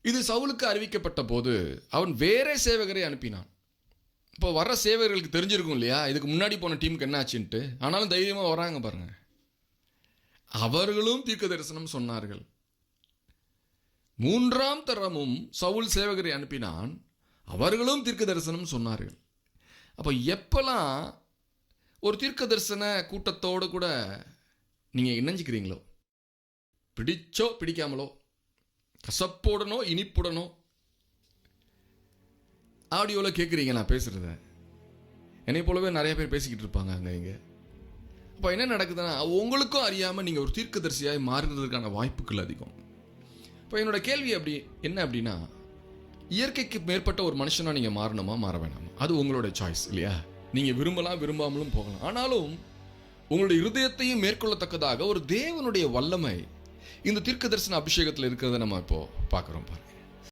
இது சவுலுக்கு அறிவிக்கப்பட்ட போது அவன் வேற சேவகரை அனுப்பினான். இப்போ வர்ற சேவகர்களுக்கு தெரிஞ்சிருக்கும் இல்லையா, இதுக்கு முன்னாடி போன டீமுக்கு என்ன ஆச்சுன்ட்டு. ஆனாலும் தைரியமாக வராங்க பாருங்க. அவர்களும் தீர்க்க தரிசனம் சொன்னார்கள். 3ஆம் தரமும் சவுல் சேவகரை அனுப்பினான், அவர்களும் தீர்க்க தரிசனம் சொன்னார்கள். அப்போ எப்பெல்லாம் ஒரு தீர்க்க தரிசன கூட்டத்தோடு கூட நீங்கள் இணைஞ்சிக்கிறீங்களோ, பிடிச்சோ பிடிக்காமலோ, கசப்புடனோ இனிப்புடனோ, ஆடியோவில் கேட்குறீங்க நான் பேசுகிறத, என்னை போலவே நிறைய பேர் பேசிக்கிட்டு இருப்பாங்க அங்கே இங்கே. அப்போ என்ன நடக்குதுன்னா, உங்களுக்கும் அறியாமல் நீங்கள் ஒரு தீர்க்கதரிசியாய் மாறுறதுக்கான வாய்ப்புகள் அதிகம். இப்போ என்னோட கேள்வி என்ன அப்படின்னா, இயற்கைக்கு மேற்பட்ட ஒரு மனுஷனாக நீங்கள் மாறணுமா மாற வேணாமா, அது உங்களோட சாய்ஸ் இல்லையா. நீங்கள் விரும்பலாம் விரும்பாமலும் போகலாம். ஆனாலும் உங்களுடைய இருதயத்தையும் மேற்கொள்ளத்தக்கதாக ஒரு தேவனுடைய வல்லமை இந்த தீர்க்க தரிசன அபிஷேகத்தில் இருக்கிறத நம்ம இப்போ பார்க்குறோம் பாருங்க.